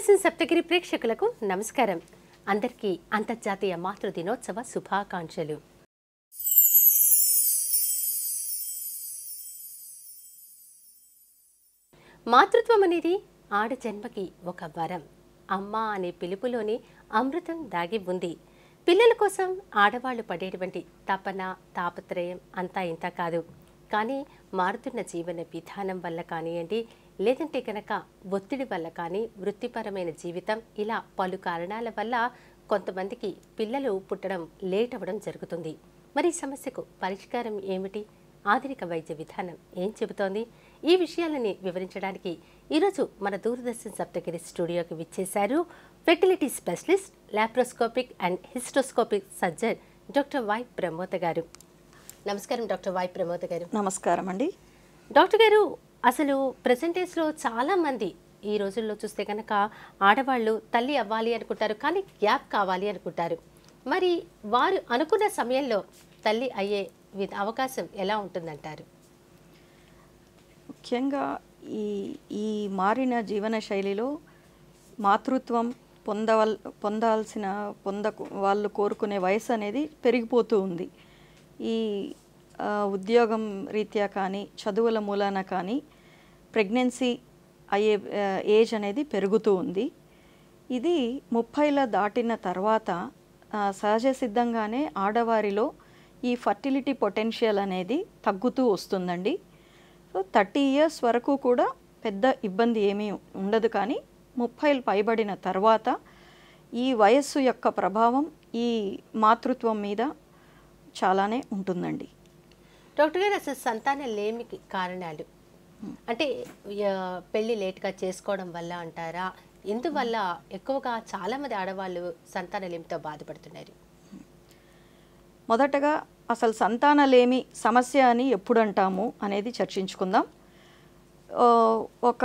దూరదర్శన్ సప్తగిరి ప్రేక్షకులకు నమస్కారం. అందరికీ అంతర్జాతీయ మాతృ దినోత్సవ శుభాకాంక్షలు. మాతృత్వం అనేది ఆడ జన్మకి ఒక వరం. అమ్మ అనే పిలుపులోని అమృతం దాగి ఉంది. పిల్లల కోసం ఆడవాళ్లు పడేటువంటి తపన తాపత్రయం అంతా ఇంత కాదు. కానీ మారుతున్న జీవన విధానం వల్ల కానివ్వండి, లేదంటే కనుక ఒత్తిడి వల్ల కానీ, వృత్తిపరమైన జీవితం, ఇలా పలు కారణాల వల్ల కొంతమందికి పిల్లలు పుట్టడం లేట్ అవ్వడం జరుగుతుంది. మరి ఈ సమస్యకు పరిష్కారం ఏమిటి? ఆధునిక వైద్య విధానం ఏం చెబుతోంది? ఈ విషయాలని వివరించడానికి ఈరోజు మన దూరదర్శన్ సప్తగిరి స్టూడియోకి విచ్చేశారు fertility specialist, laparoscopic and hysteroscopic surgeon doctor Y Pramoda గారు. నమస్కారం డాక్టర్ వై ప్రమోద గారు. నమస్కారం అండి. డాక్టర్ గారు, అసలు ప్రెసెంట్ డేస్లో చాలామంది ఈ రోజుల్లో చూస్తే కనుక ఆడవాళ్ళు తల్లి అవ్వాలి అనుకుంటారు, కానీ గ్యాప్ కావాలి అనుకుంటారు. మరి వారు అనుకున్న సమయంలో తల్లి అయ్యే అవకాశం ఎలా ఉంటుందంటారు? ముఖ్యంగా ఈ మారిన జీవన శైలిలో మాతృత్వం పొందాల్సిన వాళ్ళు కోరుకునే వయసు అనేది పెరిగిపోతూ ఉంది. ఈ ఉద్యోగం రీత్యా కానీ, చదువుల మూలాన కానీ ప్రెగ్నెన్సీ అయ్యే ఏజ్ అనేది పెరుగుతూ ఉంది. ఇది 30ల దాటిన తర్వాత సహజ సిద్ధంగానే ఆడవారిలో ఈ ఫర్టిలిటీ పొటెన్షియల్ అనేది తగ్గుతూ వస్తుందండి. సో 30 ఇయర్స్ వరకు కూడా పెద్ద ఇబ్బంది ఏమీ ఉండదు, కానీ 30 పైబడిన తర్వాత ఈ వయస్సు యొక్క ప్రభావం ఈ మాతృత్వం మీద చాలానే ఉంటుందండి. డాక్టర్ గారు, అసలు సంతాన లేమికి కారణాలు అంటే పెళ్ళి లేట్గా చేసుకోవడం వల్ల అంటారా? ఎందువల్ల ఎక్కువగా చాలామంది ఆడవాళ్ళు సంతానలేమితో బాధపడుతున్నారు? మొదటగా అసలు సంతానలేమి సమస్య అని ఎప్పుడు అంటాము అనేది చర్చించుకుందాం. ఒక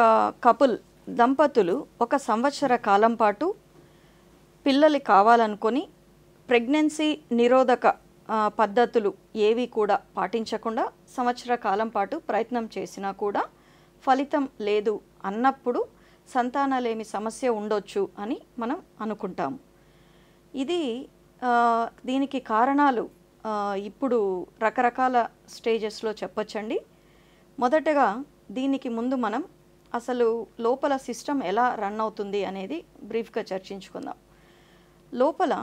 దంపతులు 1 సంవత్సర కాలం పాటు పిల్లలు కావాలనుకొని ప్రెగ్నెన్సీ నిరోధక పద్ధతులు ఏవి కూడా పాటించకుండా సంవత్సర కాలం పాటు ప్రయత్నం చేసినా కూడా ఫలితం లేదు అన్నప్పుడు సంతానలేమి సమస్య ఉండొచ్చు అని మనం అనుకుంటాము. దీనికి కారణాలు ఇప్పుడు రకరకాల స్టేజెస్లో చెప్పొచ్చండి. మొదటగా దీనికి ముందు మనం అసలు లోపల సిస్టమ్ ఎలా రన్ అవుతుంది అనేది బ్రీఫ్గా చర్చించుకుందాం. లోపల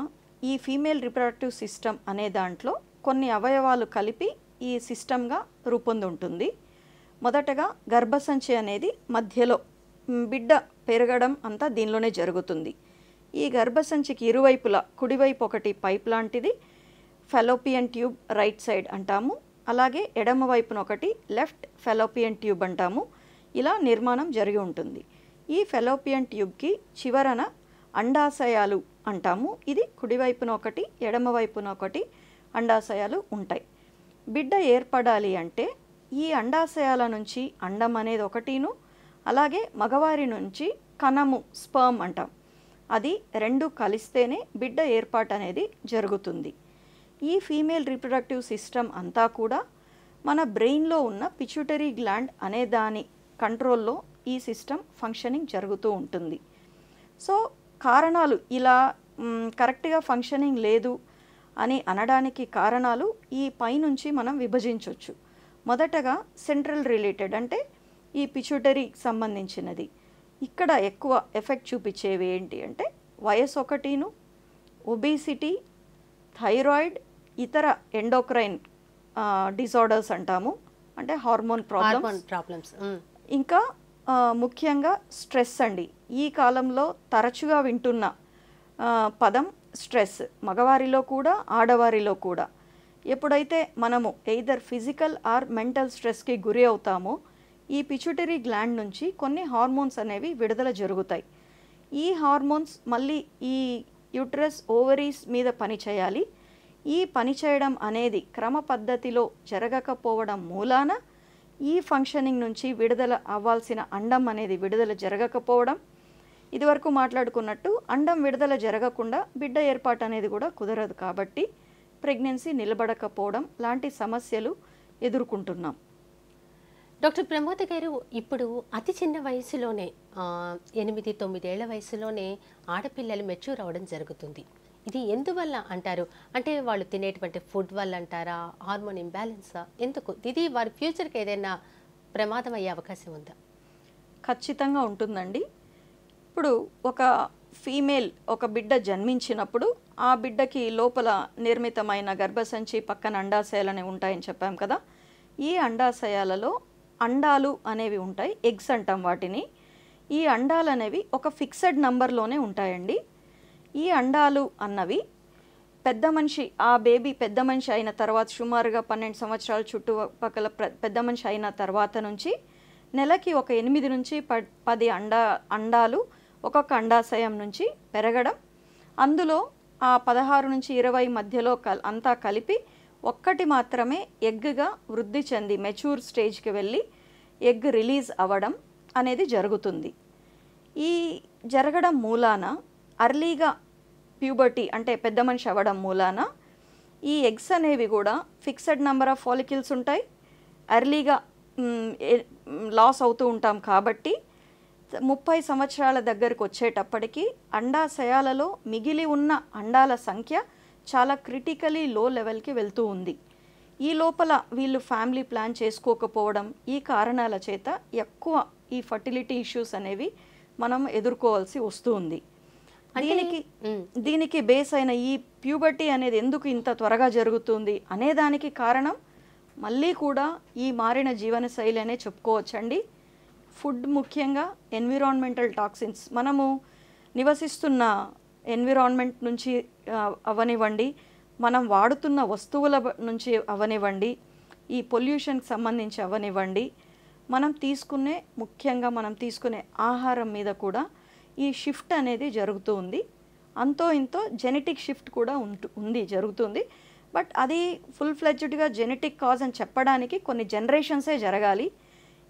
ఈ ఫీమేల్ రిప్రొడక్టివ్ సిస్టమ్ అనే దాంట్లో కొన్ని అవయవాలు కలిపి ఈ సిస్టమ్గా రూపొందుంటుంది. మొదటగా గర్భసంచి అనేది మధ్యలో బిడ్డ పెరగడం అంతా దీనిలోనే జరుగుతుంది. ఈ గర్భసంచికి ఇరువైపులా కుడివైపు ఒకటి పైప్ లాంటిది ఫెలోపియన్ ట్యూబ్ రైట్ సైడ్ అంటాము, అలాగే ఎడమ వైపున ఒకటి లెఫ్ట్ ఫెలోపియన్ ట్యూబ్ అంటాము. ఇలా నిర్మాణం జరిగి ఉంటుంది. ఈ ఫెలోపియన్ ట్యూబ్కి చివరన అండాశయాలు అంటాము. ఇది కుడివైపున ఒకటి ఎడమ వైపున ఒకటి అండాశయాలు ఉంటాయి. బిడ్డ ఏర్పడాలి అంటే ఈ అండాశయాల నుంచి అండం అనేది ఒకటిను, అలాగే మగవారి నుంచి కణము స్పర్మ్ అంటాం, అది 2 కలిస్తేనే బిడ్డ ఏర్పాటు అనేది జరుగుతుంది. ఈ ఫీమేల్ రిప్రొడక్టివ్ సిస్టమ్ అంతా కూడా మన బ్రెయిన్లో ఉన్న పిట్యూటరీ గ్లాండ్ అనే దాని కంట్రోల్లో ఈ సిస్టమ్ ఫంక్షనింగ్ జరుగుతూ ఉంటుంది. సో కారణాలు ఇలా కరెక్ట్గా ఫంక్షనింగ్ లేదు అని అనడానికి కారణాలు ఈ పైనుంచి మనం విభజించవచ్చు. మొదటగా సెంట్రల్ రిలేటెడ్ అంటే ఈ పిట్యూటరీకి సంబంధించినది. ఇక్కడ ఎక్కువ ఎఫెక్ట్ చూపించేవి ఏంటి అంటే వయసు ఒకటిను, ఒబేసిటీ, థైరాయిడ్, ఇతర ఎండోక్రైన్ డిజార్డర్స్ అంటాము, అంటే హార్మోన్ ప్రాబ్లమ్స్, ఇంకా ముఖ్యంగా స్ట్రెస్ అండి. ఈ కాలంలో తరచుగా వింటున్న పదం స్ట్రెస్, మగవారిలో కూడా ఆడవారిలో కూడా. ఎప్పుడైతే మనము ఎయిదర్ ఫిజికల్ ఆర్ మెంటల్ స్ట్రెస్కి గురి అవుతామో ఈ పిట్యూటరీ గ్లాండ్ నుంచి కొన్ని హార్మోన్స్ అనేవి విడుదల జరుగుతాయి. ఈ హార్మోన్స్ మళ్ళీ ఈ యూట్రస్ ఓవరీస్ మీద పనిచేయాలి. ఈ పనిచేయడం అనేది క్రమ పద్ధతిలో జరగకపోవడం మూలాన ఈ ఫంక్షనింగ్ నుంచి విడుదల అవ్వాల్సిన అండం అనేది విడుదల జరగకపోవడం, ఇదివరకు మాట్లాడుకున్నట్టు అండం విడుదల జరగకుండా బిడ్డ ఏర్పాటు అనేది కూడా కుదరదు. కాబట్టి ప్రెగ్నెన్సీ నిలబడకపోవడం లాంటి సమస్యలు ఎదుర్కొంటున్నాం. డాక్టర్ ప్రమోద గారు, ఇప్పుడు అతి చిన్న వయసులోనే 8-9 ఏళ్ల వయసులోనే ఆడపిల్లలు మెచ్యూర్ అవ్వడం జరుగుతుంది. ఇది ఎందువల్ల అంటారు? అంటే వాళ్ళు తినేటువంటి ఫుడ్ వల్ల అంటారా? హార్మోన్ ఇంబ్యాలెన్సా? ఎందుకు? ఇది వారి ఫ్యూచర్కి ఏదైనా ప్రమాదం అయ్యే అవకాశం ఉందా? ఖచ్చితంగా ఉంటుందండి. ఇప్పుడు ఒక ఫీమేల్ ఒక బిడ్డ జన్మించినప్పుడు ఆ బిడ్డకి లోపల నిర్మితమైన గర్భసంచి పక్కన అండాశయాలని ఉంటాయని చెప్పాం కదా. ఈ అండాశయాలలో అండాలు అనేవి ఉంటాయి, ఎగ్స్ అంటాం వాటిని. ఈ అండాలు అనేవి ఒక ఫిక్స్డ్ నంబర్లోనే ఉంటాయండి. ఈ అండాలు అన్నవి పెద్ద మనిషి, ఆ బేబీ పెద్ద మనిషి అయిన తర్వాత సుమారుగా 12 సంవత్సరాల చుట్టుపక్కల పెద్ద మనిషి అయిన తర్వాత నుంచి నెలకి ఒక 8 నుంచి 10 అండాలు ఒక్కొక్క అండాశయం నుంచి పెరగడం, అందులో ఆ 16 నుంచి 20 మధ్యలో అంతా కలిపి ఒక్కటి మాత్రమే ఎగ్గా వృద్ధి చెంది మెచ్యూర్ స్టేజ్కి వెళ్ళి ఎగ్ రిలీజ్ అవ్వడం అనేది జరుగుతుంది. ఈ జరగడం మూలాన అర్లీగా ప్యూబర్టీ అంటే పెద్ద మనిషి అవ్వడం మూలాన ఈ ఎగ్స్ అనేవి కూడా ఫిక్స్డ్ నెంబర్ ఆఫ్ ఫాలిక్యూల్స్ ఉంటాయి, అర్లీగా లాస్ అవుతూ ఉంటాం. కాబట్టి 30 సంవత్సరాల దగ్గరకు వచ్చేటప్పటికి అండాశయాలలో మిగిలి ఉన్న అండాల సంఖ్య చాలా క్రిటికలీ లో లెవెల్కి వెళ్తూ ఉంది. ఈ లోపల వీళ్ళు ఫ్యామిలీ ప్లాన్ చేసుకోకపోవడం, ఈ కారణాల చేత ఎక్కువ ఈ ఫర్టిలిటీ ఇష్యూస్ అనేవి మనం ఎదుర్కోవాల్సి వస్తూ ఉంది. దీనికి బేస్ అయిన ఈ ప్యూబర్టీ అనేది ఎందుకు ఇంత త్వరగా జరుగుతుంది అనేదానికి కారణం మళ్ళీ కూడా ఈ మారిన జీవనశైలి అనే చెప్పుకోవచ్చండి. ఫుడ్, ముఖ్యంగా ఎన్విరాన్మెంటల్ టాక్సిన్స్, మనము నివసిస్తున్న ఎన్విరాన్మెంట్ నుంచి అవనివ్వండి, మనం వాడుతున్న వస్తువుల నుంచి అవనివ్వండి, ఈ పొల్యూషన్కి సంబంధించి అవనివ్వండి, ముఖ్యంగా మనం తీసుకునే ఆహారం మీద కూడా ఈ షిఫ్ట్ అనేది జరుగుతూ ఉంది. అంతో ఇంతో జెనెటిక్ షిఫ్ట్ కూడా జరుగుతుంది. బట్ అది ఫుల్ ఫ్లెడ్జ్డ్గా జెనెటిక్ కాజ్ అని చెప్పడానికి కొన్ని జనరేషన్సే జరగాలి.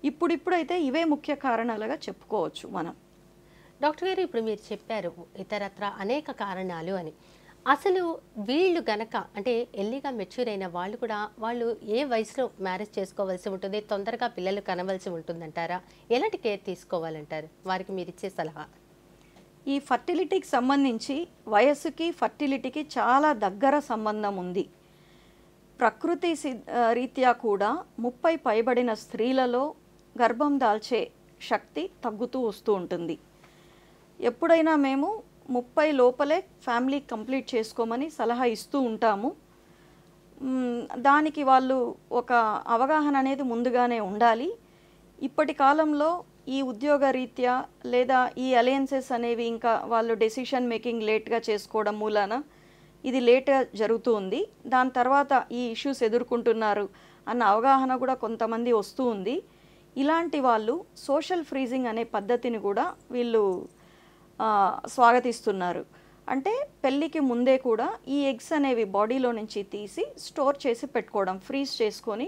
ఇప్పుడైతే ఇవే ముఖ్య కారణాలుగా చెప్పుకోవచ్చు మనం. డాక్టర్ గారు, ఇప్పుడు మీరు చెప్పారు ఇతరత్ర అనేక కారణాలు అని. అసలు వీళ్ళు గనక అంటే ఎల్లిగా మెచ్యూర్ అయిన వాళ్ళు కూడా వాళ్ళు ఏ వయసులో మ్యారేజ్ చేసుకోవాల్సి ఉంటుంది? తొందరగా పిల్లలు కనవలసి ఉంటుందంటారా? ఎలాంటి కేర్ తీసుకోవాలంటారు? వారికి మీరు ఇచ్చే సలహా? ఈ ఫర్టిలిటీకి సంబంధించి వయసుకి ఫర్టిలిటీకి చాలా దగ్గర సంబంధం ఉంది. ప్రకృతి రీత్యా కూడా 30 పైబడిన స్త్రీలలో గర్భం దాల్చే శక్తి తగ్గుతూ వస్తూ ఉంటుంది. ఎప్పుడైనా మేము 30 లోపలే ఫ్యామిలీ కంప్లీట్ చేసుకోమని సలహా ఇస్తూ ఉంటాము. దానికి వాళ్ళు ఒక అవగాహన అనేది ముందుగానే ఉండాలి. ఇప్పటి కాలంలో ఈ ఉద్యోగ రీత్యా లేదా ఈ అలయన్సెస్ అనేవి ఇంకా వాళ్ళు డెసిషన్ మేకింగ్ లేట్గా చేసుకోవడం మూలాన ఇది లేట్గా జరుగుతూ ఉంది. దాని తర్వాత ఈ ఇష్యూస్ ఎదుర్కొంటున్నారు అన్న అవగాహన కూడా కొంతమంది వస్తూ ఉంది. ఇలాంటి వాళ్ళు సోషల్ ఫ్రీజింగ్ అనే పద్ధతిని కూడా వీళ్ళు స్వాగతిస్తున్నారు. అంటే పెళ్ళికి ముందే కూడా ఈ ఎగ్స్ అనేవి బాడీలో నుంచి తీసి స్టోర్ చేసి పెట్టుకోవడం, ఫ్రీజ్ చేసుకొని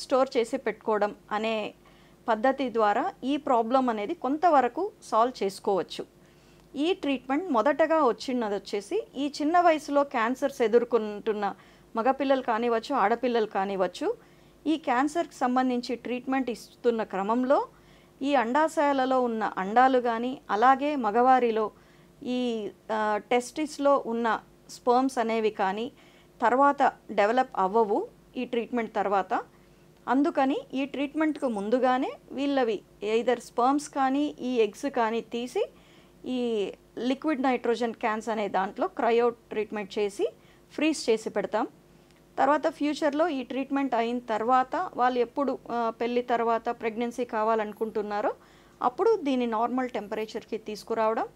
స్టోర్ చేసి పెట్టుకోవడం అనే పద్ధతి ద్వారా ఈ ప్రాబ్లం అనేది కొంతవరకు సాల్వ్ చేసుకోవచ్చు. ఈ ట్రీట్మెంట్ మొదటగా వచ్చేసి ఈ చిన్న వయసులో క్యాన్సర్స్ ఎదుర్కొంటున్న మగపిల్లలు కానివచ్చు, ఆడపిల్లలు కానివచ్చు, ఈ క్యాన్సర్కి సంబంధించి ట్రీట్మెంట్ ఇస్తున్న క్రమంలో ఈ అండాశయాలలో ఉన్న అండాలు కానీ, అలాగే మగవారిలో ఈ టెస్టిస్లో ఉన్న స్పర్మ్స్ అనేవి కానీ తర్వాత డెవలప్ అవ్వవు ఈ ట్రీట్మెంట్ తర్వాత. అందుకని ఈ ట్రీట్మెంట్కు ముందుగానే వీళ్ళవి ఎయిదర్ స్పర్మ్స్ కానీ ఈ ఎగ్స్ కానీ తీసి ఈ లిక్విడ్ నైట్రోజన్ క్యాన్స్ అనే దాంట్లో క్రయో ట్రీట్మెంట్ చేసి ఫ్రీజ్ చేసి పెడతాం. తర్వాత ఫ్యూచర్లో ఈ ట్రీట్మెంట్ అయిన తర్వాత వాళ్ళు ఎప్పుడు పెళ్ళి తర్వాత ప్రెగ్నెన్సీ కావాలనుకుంటున్నారో అప్పుడు దీన్ని నార్మల్ టెంపరేచర్కి తీసుకురావడం,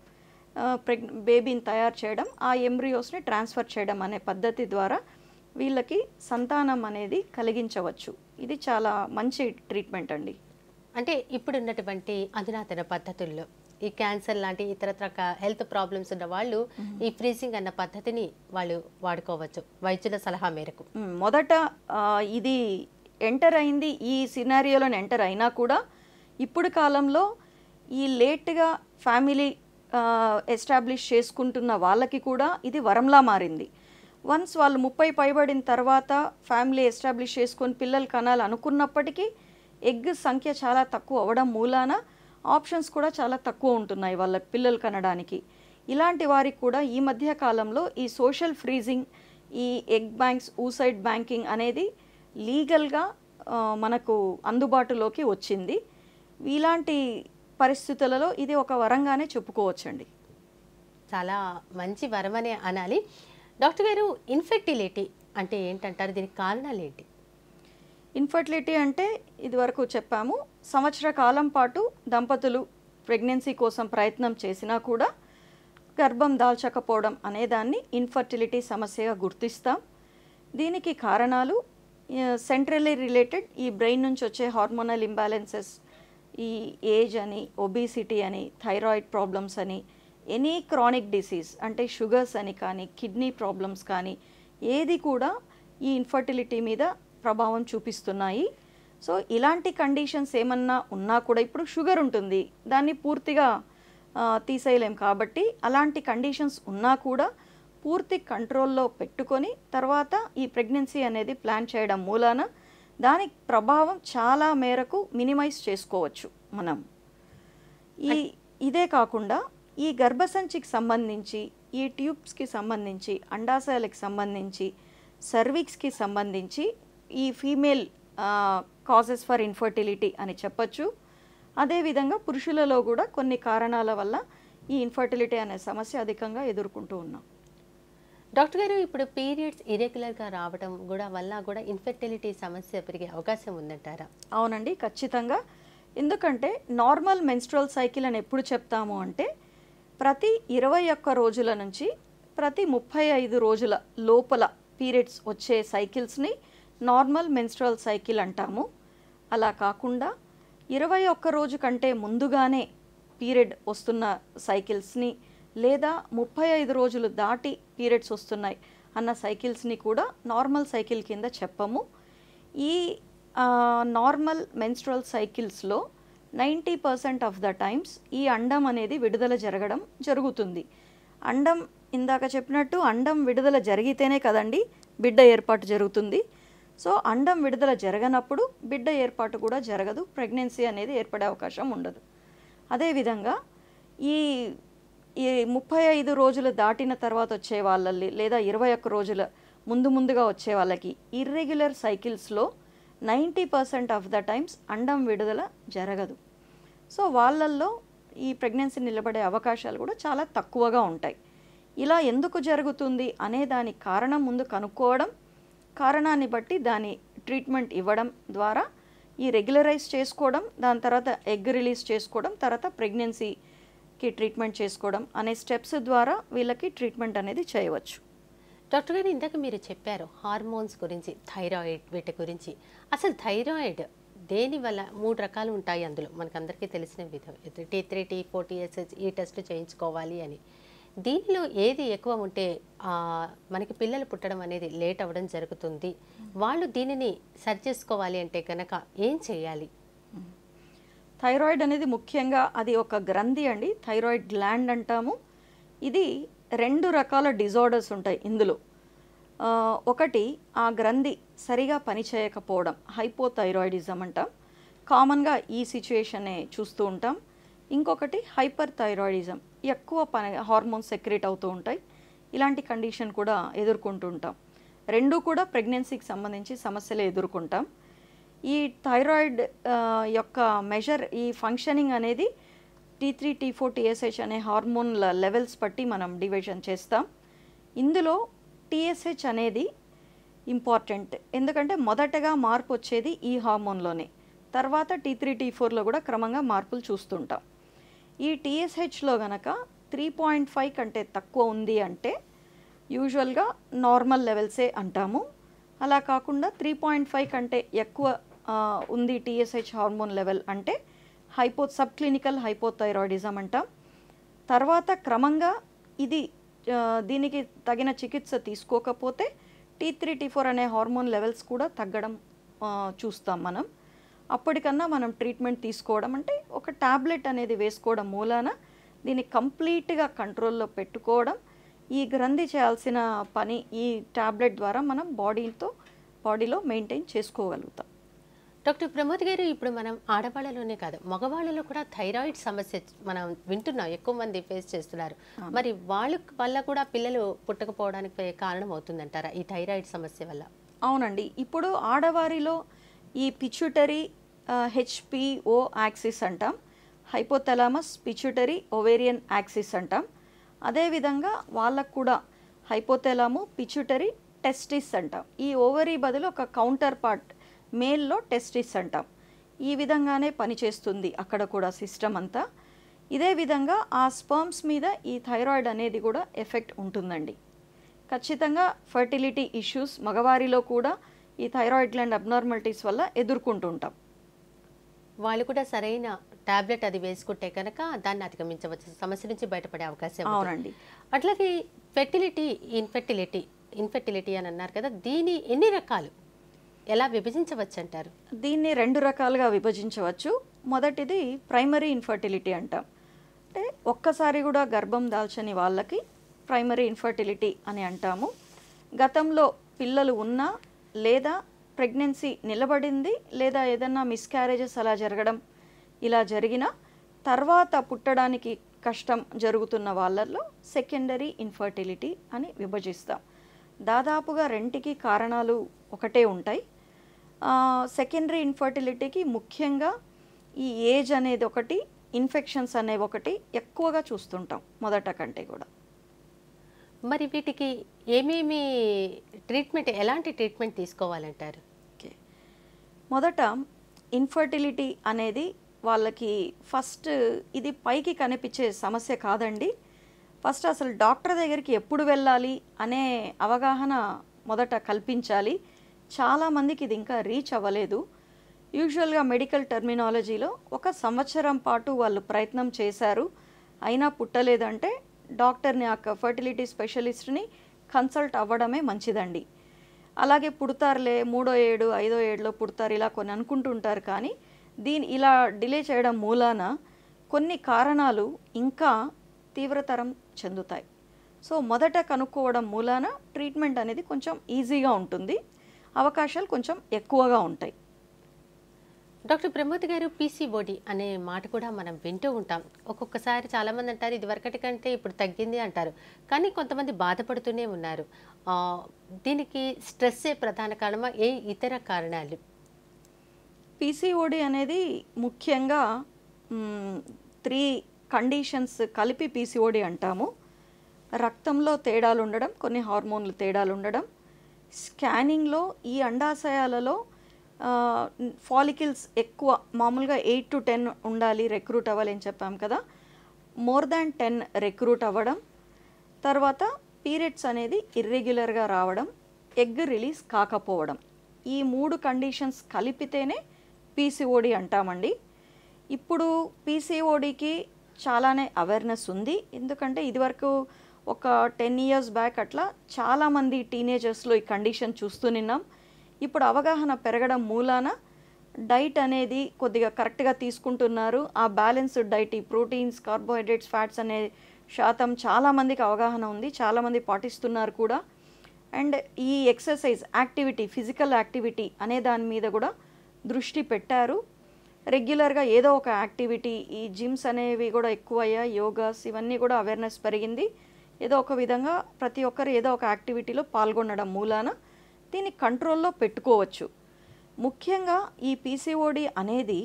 బేబీని తయారు చేయడం, ఆ ఎంబ్రియోస్ని ట్రాన్స్ఫర్ చేయడం అనే పద్ధతి ద్వారా వీళ్ళకి సంతానం అనేది కలిగించవచ్చు. ఇది చాలా మంచి ట్రీట్మెంట్ అండి. అంటే ఇప్పుడున్నటువంటి అధునాతన పద్ధతుల్లో ఈ క్యాన్సర్ లాంటి ఇతరత్ర హెల్త్ ప్రాబ్లమ్స్ ఉన్న వాళ్ళు ఈ ఫ్రీజింగ్ అన్న పద్ధతిని వాళ్ళు వాడుకోవచ్చు వైద్యుల సలహా మేరకు. మొదట ఇది ఎంటర్ అయింది, ఈ సినారియోలో ఎంటర్ అయినా కూడా ఇప్పుడు కాలంలో ఈ లేట్గా ఫ్యామిలీ ఎస్టాబ్లిష్ చేసుకుంటున్న వాళ్ళకి కూడా ఇది వరంలా మారింది. వన్స్ వాళ్ళు 30 పైబడిన తర్వాత ఫ్యామిలీ ఎస్టాబ్లిష్ చేసుకొని పిల్లలు కనాలి అనుకున్నప్పటికీ ఎగ్ సంఖ్య చాలా తక్కువ అవ్వడం మూలాన ఆప్షన్స్ కూడా చాలా తక్కువ ఉంటున్నాయి వాళ్ళ పిల్లలు కనడానికి. ఇలాంటి వారికి కూడా ఈ మధ్య కాలంలో ఈ సోషల్ ఫ్రీజింగ్, ఈ ఎగ్ బ్యాంక్స్, ఊసైడ్ బ్యాంకింగ్ అనేది లీగల్గా మనకు అందుబాటులోకి వచ్చింది. ఇలాంటి పరిస్థితులలో ఇది ఒక వరంగానే చెప్పుకోవచ్చండి. చాలా మంచి వరం అనే అనాలి. డాక్టర్ గారు, ఇన్ఫెర్టిలిటీ అంటే ఏంటంటారు? దీనికి కారణాలు ఏంటి? ఇన్ఫర్టిలిటీ అంటే ఇదివరకు చెప్పాము, సంవత్సర కాలం పాటు దంపతులు ప్రెగ్నెన్సీ కోసం ప్రయత్నం చేసినా కూడా గర్భం దాల్చకపోవడం అనేదాన్ని ఇన్ఫర్టిలిటీ సమస్యగా గుర్తిస్తాం. దీనికి కారణాలు సెంట్రల్లీ రిలేటెడ్, ఈ బ్రెయిన్ నుంచి వచ్చే హార్మోనల్ ఇంబ్యాలెన్సెస్, ఈ ఏజ్ అని, ఒబిసిటీ అని, థైరాయిడ్ ప్రాబ్లమ్స్ అని, ఎనీ క్రానిక్ డిసీజ్ అంటే షుగర్స్ అని కానీ, కిడ్నీ ప్రాబ్లమ్స్ కానీ, ఏది కూడా ఈ ఇన్ఫర్టిలిటీ మీద ప్రభావం చూపిస్తున్నాయి. సో ఇలాంటి కండిషన్స్ ఏమన్నా ఉన్నా కూడా, ఇప్పుడు షుగర్ ఉంటుంది, దాన్ని పూర్తిగా తీసేయలేం కాబట్టి అలాంటి కండిషన్స్ ఉన్నా కూడా పూర్తి కంట్రోల్లో పెట్టుకొని తర్వాత ఈ ప్రెగ్నెన్సీ అనేది ప్లాన్ చేయడం మూలాన దాని ప్రభావం చాలా మేరకు మినిమైజ్ చేసుకోవచ్చు మనం. ఇదే కాకుండా ఈ గర్భసంచికి సంబంధించి, ఈ ట్యూబ్స్కి సంబంధించి, అండాశయాలకు సంబంధించి, సర్విక్స్కి సంబంధించి ఈ ఫీమేల్ కాజెస్ ఫర్ ఇన్ఫర్టిలిటీ అని చెప్పచ్చు. అదేవిధంగా పురుషులలో కూడా కొన్ని కారణాల వల్ల ఈ ఇన్ఫర్టిలిటీ అనే సమస్య అధికంగా ఎదుర్కొంటూ ఉన్నాం. డాక్టర్ గారు, ఇప్పుడు పీరియడ్స్ ఇరెగ్యులర్గా రావడం కూడా వల్ల కూడా ఇన్ఫెర్టిలిటీ సమస్య పెరిగే అవకాశం ఉందంటారా? అవునండి, ఖచ్చితంగా. ఎందుకంటే నార్మల్ మెన్స్ట్రువల్ సైకిల్ అని ఎప్పుడు చెప్తాము అంటే ప్రతి 21 రోజుల నుంచి ప్రతి 35 రోజుల లోపల పీరియడ్స్ వచ్చే సైకిల్స్ని నార్మల్ మెన్స్ట్రువల్ సైకిల్ అంటాము. అలా కాకుండా 21 రోజు కంటే ముందుగానే పీరియడ్ వస్తున్న సైకిల్స్ని లేదా 35 రోజులు దాటి పీరియడ్స్ వస్తున్నాయి అన్న సైకిల్స్ని కూడా నార్మల్ సైకిల్ కింద చెప్పము. ఈ నార్మల్ మెన్స్ట్రువల్ సైకిల్స్లో 90% ఆఫ్ ద టైమ్స్ ఈ అండం అనేది విడుదల జరగడం జరుగుతుంది. అండం ఇందాక చెప్పినట్టు అండం విడుదల జరిగితేనే కదండి బిడ్డ ఏర్పాటు జరుగుతుంది. సో అండం విడుదల జరగనప్పుడు బిడ్డ ఏర్పాటు కూడా జరగదు, ప్రెగ్నెన్సీ అనేది ఏర్పడే అవకాశం ఉండదు. అదేవిధంగా ఈ 35 రోజులు దాటిన తర్వాత వచ్చే వాళ్ళని లేదా 21 రోజుల ముందుగా వచ్చే వాళ్ళకి ఇర్రెగ్యులర్ సైకిల్స్లో 90% ఆఫ్ ద టైమ్స్ అండం విడుదల జరగదు. సో వాళ్ళల్లో ఈ ప్రెగ్నెన్సీ నిలబడే అవకాశాలు కూడా చాలా తక్కువగా ఉంటాయి. ఇలా ఎందుకు జరుగుతుంది అనే దానికి కారణం ముందు కనుక్కోవడం, కారణాన్ని బట్టి దాని ట్రీట్మెంట్ ఇవ్వడం ద్వారా ఈ రెగ్యులరైజ్ చేసుకోవడం, దాని తర్వాత ఎగ్ రిలీజ్ చేసుకోవడం, తర్వాత ప్రెగ్నెన్సీకి ట్రీట్మెంట్ చేసుకోవడం అనే స్టెప్స్ ద్వారా వీళ్ళకి ట్రీట్మెంట్ అనేది చేయవచ్చు. డాక్టర్ గారు, ఇందాక మీరు చెప్పారు హార్మోన్స్ గురించి, థైరాయిడ్ వీటి గురించి. అసలు థైరాయిడ్ దేని వల్ల 3 రకాలు ఉంటాయి అందులో, మనకందరికీ తెలిసిన విధం T3, T4, TSH ఈ టెస్ట్ చేయించుకోవాలి అని. దీనిలో ఏది ఎక్కువ ఉంటే మనకి పిల్లలు పుట్టడం అనేది లేట్ అవ్వడం జరుగుతుంది? వాళ్ళు దీనిని సరి చేసుకోవాలి అంటే కనుక ఏం చేయాలి? థైరాయిడ్ అనేది ముఖ్యంగా అది ఒక గ్రంథి అండి, థైరాయిడ్ గ్లాండ్ అంటాము. ఇది 2 రకాల డిజార్డర్స్ ఉంటాయి ఇందులో. ఒకటి ఆ గ్రంథి సరిగా పనిచేయకపోవడం, హైపోథైరాయిడిజం అంటాం, కామన్గా ఈ సిచ్యుయేషనే చూస్తూ ఉంటాం. ఇంకొకటి హైపర్ థైరాయిడిజం, ఎక్కువ హార్మోన్స్ సెక్రేట్ అవుతూ ఉంటాయి. ఇలాంటి కండిషన్ కూడా ఎదుర్కొంటూ ఉంటాం. 2 కూడా ప్రెగ్నెన్సీకి సంబంధించి సమస్యలు ఎదుర్కొంటాం. ఈ థైరాయిడ్ యొక్క మెజర్, ఈ ఫంక్షనింగ్ అనేది T3, T4, TSH అనే హార్మోన్ల లెవెల్స్ బట్టి మనం డివిజన్ చేస్తాం. ఇందులో TSH అనేది ఇంపార్టెంట్, ఎందుకంటే మొదటగా మార్పు వచ్చేది ఈ హార్మోన్లోనే, తర్వాత T3, T4లో కూడా క్రమంగా మార్పులు చూస్తుంటాం. ఈ TSHలో గనక 3.5 కంటే తక్కువ ఉంది అంటే యూజువల్గా నార్మల్ లెవెల్సే అంటాము. అలా కాకుండా 3.5 కంటే ఎక్కువ ఉంది TSH హార్మోన్ లెవెల్ అంటే సబ్ క్లినికల్ హైపోథైరాయిడిజం అంటాం. తర్వాత క్రమంగా ఇది దీనికి తగిన చికిత్స తీసుకోకపోతే T3, T4 అనే హార్మోన్ లెవెల్స్ కూడా తగ్గడం చూస్తాం మనం. అప్పటికన్నా మనం ట్రీట్మెంట్ తీసుకోవడం అంటే ఒక టాబ్లెట్ అనేది వేసుకోవడం మూలాన దీన్ని కంప్లీట్గా కంట్రోల్లో పెట్టుకోవడం, ఈ గ్రంథి చేయాల్సిన పని ఈ టాబ్లెట్ ద్వారా మనం బాడీలో మెయింటైన్ చేసుకోగలుగుతాం. డాక్టర్ ప్రమోద్ గారు, ఇప్పుడు మనం ఆడవాళ్ళలోనే కాదు మగవాళ్ళలో కూడా థైరాయిడ్ సమస్య మనం వింటున్నాం, ఎక్కువ మంది ఫేస్ చేస్తున్నారు. మరి వాళ్ళ వల్ల కూడా పిల్లలు పుట్టకపోవడానికి కారణం అవుతుందంటారా ఈ థైరాయిడ్ సమస్య వల్ల? అవునండి. ఇప్పుడు ఆడవారిలో ఈ పిచ్యుటరీ హెచ్పిఓ యాక్సిస్ అంటాం, హైపోథలామస్ పిచ్యుటరీ ఓవేరియన్ యాక్సిస్ అంటాం. అదేవిధంగా వాళ్ళకు కూడా హైపోథలాము పిచ్యుటరీ టెస్టిస్ అంటాం. ఈ ఓవరీ బదులు ఒక కౌంటర్ పార్ట్ మేల్లో టెస్టిస్ అంటాం. ఈ విధంగానే పనిచేస్తుంది అక్కడ కూడా సిస్టమ్ అంతా. ఇదే విధంగా ఆ స్పర్మ్స్ మీద ఈ థైరాయిడ్ అనేది కూడా ఎఫెక్ట్ ఉంటుందండి. ఖచ్చితంగా ఫర్టిలిటీ ఇష్యూస్ మగవారిలో కూడా ఈ థైరాయిడ్ గ్లాండ్ అబ్నార్మాలిటీస్ వల్ల ఎదుర్కొంటుంటాం. వాళ్ళు కూడా సరైన టాబ్లెట్ అది వేసుకుంటే కనుక దాన్ని అధిగమించవచ్చు, సమస్య నుంచి బయటపడే అవకాశం ఉంది. అవునండి. అట్లాగే ఫెర్టిలిటీ ఇన్ఫెర్టిలిటీ అని అన్నారు కదా, దీని ఎన్ని రకాలు, ఎలా విభజించవచ్చు అంటారు? దీన్ని 2 రకాలుగా విభజించవచ్చు. మొదటిది ప్రైమరీ ఇన్ఫర్టిలిటీ అంటాం. అంటే ఒక్కసారి కూడా గర్భం దాల్చని వాళ్ళకి ప్రైమరీ ఇన్ఫర్టిలిటీ అని అంటాము. గతంలో పిల్లలు ఉన్నా లేదా ప్రెగ్నెన్సీ నిలబడింది లేదా ఏదన్నా మిస్క్యారేజెస్ అలా జరగడం ఇలా జరిగిన తర్వాత పుట్టడానికి కష్టం జరుగుతున్న వాళ్ళల్లో సెకండరీ ఇన్ఫర్టిలిటీ అని విభజిస్తాం. దాదాపుగా రెంటికి కారణాలు ఒకటే ఉంటాయి. సెకండరీ ఇన్ఫర్టిలిటీకి ముఖ్యంగా ఈ ఏజ్ అనేది ఒకటి, ఇన్ఫెక్షన్స్ అనేవి ఒకటి ఎక్కువగా చూస్తుంటాం మొదట కంటే కూడా. మరి వీటికి ఏమేమి ట్రీట్మెంట్, ఎలాంటి ట్రీట్మెంట్ తీసుకోవాలంటారు? ఓకే, మొదట ఇన్ఫర్టిలిటీ అనేది వాళ్ళకి ఫస్ట్ ఇది పైకి కనిపించే సమస్య కాదండి. ఫస్ట్ అసలు డాక్టర్ దగ్గరికి ఎప్పుడు వెళ్ళాలి అనే అవగాహన మొదట కల్పించాలి. చాలామందికి ఇది ఇంకా రీచ్ అవ్వలేదు. యూజువల్గా మెడికల్ టర్మినాలజీలో 1 సంవత్సరం పాటు వాళ్ళు ప్రయత్నం చేశారు, అయినా పుట్టలేదంటే డాక్టర్ని, ఆ ఫర్టిలిటీ స్పెషలిస్ట్ని కన్సల్ట్ అవ్వడమే మంచిదండి. అలాగే పుడతారులే 3వ ఏడు 5వ ఏడులో పుడతారు ఇలా కొన్ని అనుకుంటుంటారు. కానీ ఇలా డిలే చేయడం మూలాన కొన్ని కారణాలు ఇంకా తీవ్రతరం చెందుతాయి. సో మొదట కనుక్కోవడం మూలాన ట్రీట్మెంట్ అనేది కొంచెం ఈజీగా ఉంటుంది, అవకాశాలు కొంచెం ఎక్కువగా ఉంటాయి. డాక్టర్ ప్రమోద్ గారు, పీసీఓడి అనే మాట కూడా మనం వింటూ ఉంటాం. ఒక్కొక్కసారి చాలామంది అంటారు ఇది వరకటి కంటే ఇప్పుడు తగ్గింది అంటారు, కానీ కొంతమంది బాధపడుతూనే ఉన్నారు. దీనికి స్ట్రెస్సే ప్రధాన కారణమా, ఏ ఇతర కారణాలు? పీసీఓడి అనేది ముఖ్యంగా 3 కండిషన్స్ కలిపి పీసీఓడి అంటాము. రక్తంలో తేడాలు ఉండడం, కొన్ని హార్మోన్లు తేడాలు ఉండడం, స్కానింగ్లో ఈ అండాశయాలలో ఫాలికిల్స్ ఎక్కువ, మామూలుగా 8 to 10 ఉండాలి రిక్రూట్ అవ్వాలి అని చెప్పాం కదా, మోర్ దాన్ 10 రిక్రూట్ అవ్వడం, తర్వాత పీరియడ్స్ అనేది ఇర్రెగ్యులర్గా రావడం, ఎగ్ రిలీజ్ కాకపోవడం. ఈ 3 కండిషన్స్ కలిపితేనే పీసీఓడి అంటామండి. ఇప్పుడు పీసీఓడికి చాలానే అవేర్నెస్ ఉంది. ఎందుకంటే ఇదివరకు ఒక 10 years బ్యాక్ అట్లా చాలామంది టీనేజర్స్లో ఈ కండిషన్ చూస్తున్నాం. ఇప్పుడు అవగాహన పెరగడం మూలాన డైట్ అనేది కొద్దిగా కరెక్ట్గా తీసుకుంటున్నారు. ఆ బ్యాలెన్స్డ్ డైట్, ఈ ప్రోటీన్స్, కార్బోహైడ్రేట్స్, ఫ్యాట్స్ అనే శాతం చాలామందికి అవగాహన ఉంది, చాలామంది పాటిస్తున్నారు కూడా. అండ్ ఈ ఎక్సర్సైజ్ యాక్టివిటీ, ఫిజికల్ యాక్టివిటీ అనే దాని మీద కూడా దృష్టి పెట్టారు. రెగ్యులర్గా ఏదో ఒక యాక్టివిటీ, ఈ జిమ్స్ అనేవి కూడా ఎక్కువయ్యాయి, యోగాస్ ఇవన్నీ కూడా అవేర్నెస్ పెరిగింది. ఏదో ఒక విధంగా ప్రతి ఒక్కరు ఏదో ఒక యాక్టివిటీలో పాల్గొనడం మూలాన దీన్ని కంట్రోల్లో పెట్టుకోవచ్చు. ముఖ్యంగా ఈ పీసీఓడి అనేది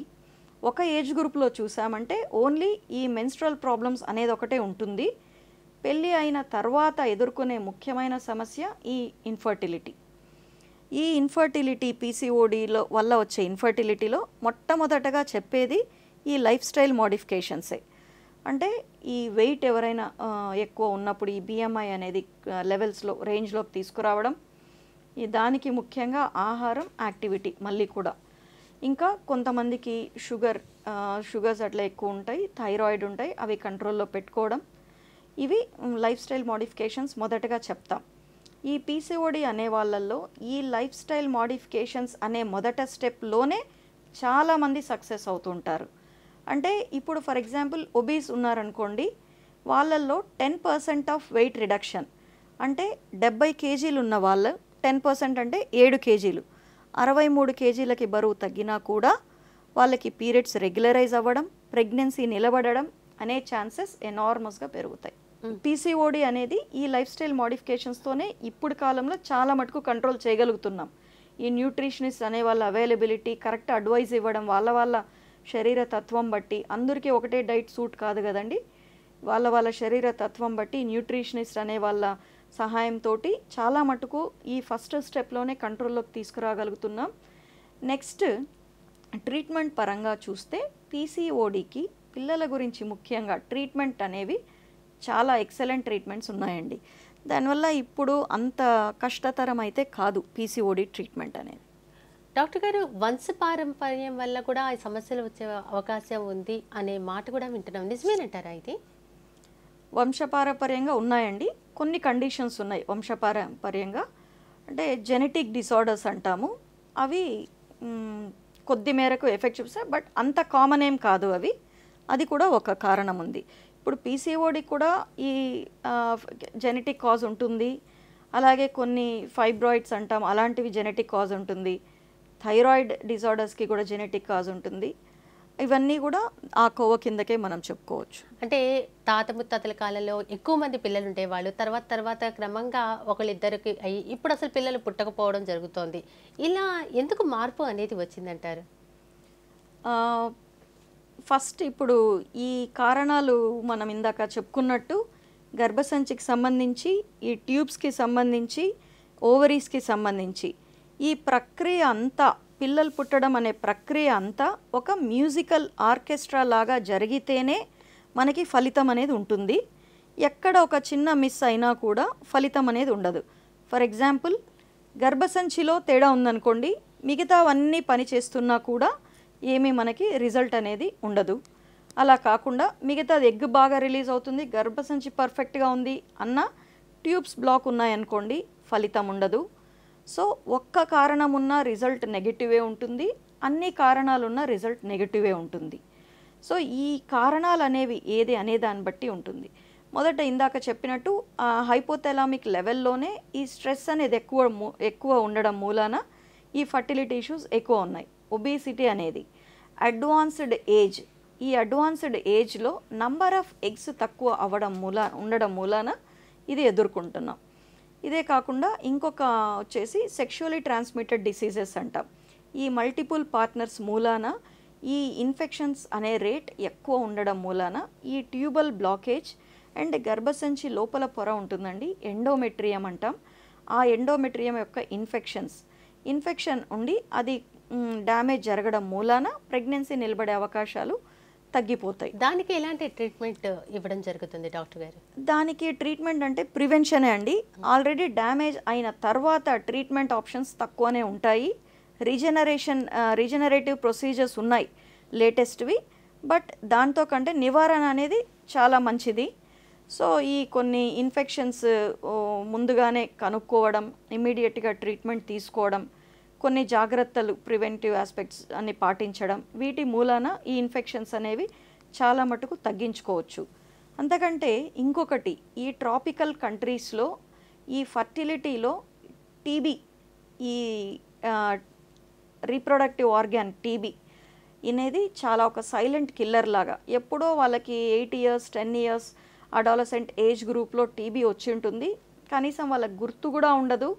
ఒక ఏజ్ గ్రూప్లో చూసామంటే ఓన్లీ ఈ మెన్స్ట్రల్ ప్రాబ్లమ్స్ అనేది ఒకటే ఉంటుంది. పెళ్ళి అయిన తర్వాత ఎదుర్కొనే ముఖ్యమైన సమస్య ఈ ఇన్ఫర్టిలిటీ. ఈ ఇన్ఫర్టిలిటీ పీసీఓడిలో వల్ల వచ్చే ఇన్ఫర్టిలిటీలో మొట్టమొదటగా చెప్పేది ఈ లైఫ్ స్టైల్ మోడిఫికేషన్సే. అంటే ఈ వెయిట్ ఎవరైనా ఎక్కువ ఉన్నప్పుడు ఈ బిఎంఐ అనేది లెవెల్స్లో రేంజ్లోకి తీసుకురావడం, ఈ దానికి ముఖ్యంగా ఆహారం, యాక్టివిటీ మళ్ళీ కూడా. ఇంకా కొంతమందికి షుగర్స్ అట్లా ఎక్కువ ఉంటాయి, థైరాయిడ్ ఉంటాయి, అవి కంట్రోల్లో పెట్టుకోవడం, ఇవి లైఫ్ స్టైల్ మోడిఫికేషన్స్ మొదటగా చెప్తాం. ఈ పీసీఓడి అనే వాళ్ళల్లో ఈ లైఫ్ స్టైల్ మోడిఫికేషన్స్ అనే మొదట స్టెప్లోనే చాలామంది సక్సెస్ అవుతుంటారు. అంటే ఇప్పుడు ఫర్ ఎగ్జాంపుల్ ఒబీస్ ఉన్నారనుకోండి, వాళ్ళల్లో 10% ఆఫ్ వెయిట్ రిడక్షన్, అంటే 70 kgs ఉన్న వాళ్ళు 10% అంటే 7 kgs, 63 కేజీలకి బరువు తగ్గినా కూడా వాళ్ళకి పీరియడ్స్ రెగ్యులరైజ్ అవ్వడం, ప్రెగ్నెన్సీ నిలబడడం అనే ఛాన్సెస్ ఎనార్మస్గా పెరుగుతాయి. పీసీఓడి అనేది ఈ లైఫ్ స్టైల్ మోడిఫికేషన్స్తోనే ఇప్పుడు కాలంలో చాలా మటుకు కంట్రోల్ చేయగలుగుతున్నాం. ఈ న్యూట్రిషనిస్ట్ అనే వాళ్ళ అవైలబిలిటీ, కరెక్ట్ అడ్వైజ్ ఇవ్వడం, వాళ్ళ శరీర తత్వం బట్టి, అందరికీ ఒకటే డైట్ సూట్ కాదు కదండి, వాళ్ళ శరీర తత్వం బట్టి న్యూట్రిషనిస్ట్ అనే వాళ్ళ సహాయంతో చాలా మటుకు ఈ ఫస్ట్ స్టెప్లోనే కంట్రోల్లోకి తీసుకురాగలుగుతున్నాం. నెక్స్ట్ ట్రీట్మెంట్ పరంగా చూస్తే పీసీఓడికి పిల్లల గురించి ముఖ్యంగా ట్రీట్మెంట్ అనేవి చాలా ఎక్సలెంట్ ట్రీట్మెంట్స్ ఉన్నాయండి. దానివల్ల ఇప్పుడు అంత కష్టతరం అయితే కాదు పీసీఓడి ట్రీట్మెంట్ అనేది. డాక్టర్ గారు, వంశపారంపర్యం వల్ల కూడా ఈ సమస్యలు వచ్చే అవకాశం ఉంది అనే మాట కూడా వింటున్నాం, నిజమేనంటారా ఇది? వంశపారంపర్యంగా ఉన్నాయండి, కొన్ని కండిషన్స్ ఉన్నాయి వంశపారంపర్యంగా. అంటే జెనెటిక్ డిసార్డర్స్ అంటాము, అవి కొద్ది మేరకు ఎఫెక్ట్ చూపిస్తాయి, బట్ అంత కామన్ ఏం కాదు అవి. అది కూడా ఒక కారణం ఉంది. ఇప్పుడు పీసీఓడి కూడా ఈ జెనెటిక్ కాజ్ ఉంటుంది, అలాగే కొన్ని ఫైబ్రాయిడ్స్ అంటాం అలాంటివి జెనెటిక్ కాజ్ ఉంటుంది, థైరాయిడ్ డిసార్డర్స్కి కూడా జెనెటిక్ కాజ్ ఉంటుంది. ఇవన్నీ కూడా ఆ కోవ కిందకే మనం చెప్పుకోవచ్చు. అంటే తాత ముత్తాతల కాలంలో ఎక్కువ మంది పిల్లలు ఉండేవాళ్ళు, తర్వాత క్రమంగా ఒకళ్ళిద్దరికి అయ్యి ఇప్పుడు అసలు పిల్లలు పుట్టకపోవడం జరుగుతోంది. ఇలా ఎందుకు మార్పు అనేది వచ్చిందంటారు? ఫస్ట్ ఇప్పుడు ఈ కారణాలు మనం ఇందాక చెప్పుకున్నట్టు గర్భసంచికి సంబంధించి, ఈ ట్యూబ్స్కి సంబంధించి, ఓవరీస్కి సంబంధించి ఈ ప్రక్రియ అంతా, పిల్లలు పుట్టడం అనే ప్రక్రియ అంతా ఒక మ్యూజికల్ ఆర్కెస్ట్రా లాగా జరిగితేనే మనకి ఫలితం అనేది ఉంటుంది. ఎక్కడ ఒక చిన్న మిస్ అయినా కూడా ఫలితం అనేది ఉండదు. ఫర్ ఎగ్జాంపుల్, గర్భసంచిలో తేడా ఉందనుకోండి, మిగతావన్నీ పని చేస్తున్నా కూడా ఏమీ మనకి రిజల్ట్ అనేది ఉండదు. అలా కాకుండా మిగతాది ఎగ్ బాగా రిలీజ్ అవుతుంది, గర్భసంచి పర్ఫెక్ట్గా ఉంది అన్న ట్యూబ్స్ బ్లాక్ ఉన్నాయనుకోండి, ఫలితం ఉండదు. సో ఒక్క కారణం ఉన్న రిజల్ట్ నెగిటివే ఉంటుంది, అన్ని కారణాలున్న రిజల్ట్ నెగిటివే ఉంటుంది. సో ఈ కారణాలు అనేవి ఏది అనే దాన్ని బట్టి ఉంటుంది. మొదట ఇందాక చెప్పినట్టు హైపోథెలామిక్ లెవెల్లోనే ఈ స్ట్రెస్ అనేది ఎక్కువ ఉండడం మూలాన ఈ ఫర్టిలిటీ ఇష్యూస్ ఎక్కువ ఉన్నాయి. ఒబేసిటీ అనేది, అడ్వాన్స్డ్ ఏజ్, ఈ అడ్వాన్స్డ్ ఏజ్లో నంబర్ ఆఫ్ ఎగ్స్ తక్కువ ఉండడం మూలాన ఇది ఎదుర్కొంటున్నాం. ఇదే కాకుండా ఇంకొక వచ్చేసి సెక్షువల్లీ ట్రాన్స్మిటెడ్ డిసీజెస్ అంటాం. ఈ మల్టిపుల్ పార్ట్నర్స్ మూలాన ఈ ఇన్ఫెక్షన్స్ అనే రేట్ ఎక్కువ ఉండడం మూలాన ఈ ట్యూబల్ బ్లాకేజ్ అండ్ గర్భసంచి లోపల పొర ఉంటుందండి, ఎండోమెట్రియం అంటాం. ఆ ఎండోమెట్రియం యొక్క ఇన్ఫెక్షన్ ఉండి అది డ్యామేజ్ జరగడం మూలాన ప్రెగ్నెన్సీ నిలబడే అవకాశాలు తగ్గిపోతాయి. దానికి ఎలాంటి ట్రీట్మెంట్ ఇవ్వడం జరుగుతుంది డాక్టర్ గారు? దానికి ట్రీట్మెంట్ అంటే ప్రివెన్షనే అండి. ఆల్రెడీ డ్యామేజ్ అయిన తర్వాత ట్రీట్మెంట్ ఆప్షన్స్ తక్కువనే ఉంటాయి. రీజనరేటివ్ ప్రొసీజర్స్ ఉన్నాయి లేటెస్ట్వి, బట్ దాంతో కంటే నివారణ అనేది చాలా మంచిది. సో ఈ కొన్ని ఇన్ఫెక్షన్స్ ముందుగానే కనుక్కోవడం, ఇమ్మీడియట్గా ట్రీట్మెంట్ తీసుకోవడం, కొన్ని జాగ్రత్తలు ప్రివెంటివ్ ఆస్పెక్ట్స్ అన్ని పాటించడం, వీటి మూలాన ఈ ఇన్ఫెక్షన్స్ అనేవి చాలా మటుకు తగ్గించుకోవచ్చు. అంతకంటే ఇంకొకటి, ఈ ట్రాపికల్ కంట్రీస్లో ఈ ఫర్టిలిటీలో టీబీ, ఈ రీప్రొడక్టివ్ ఆర్గాన్ టీబీ అనేది చాలా ఒక సైలెంట్ కిల్లర్ లాగా, ఎప్పుడో వాళ్ళకి 8 years 10 years అడాలసెంట్ ఏజ్ గ్రూప్లో టీబీ వచ్చి ఉంటుంది, కనీసం వాళ్ళకి గుర్తు కూడా ఉండదు.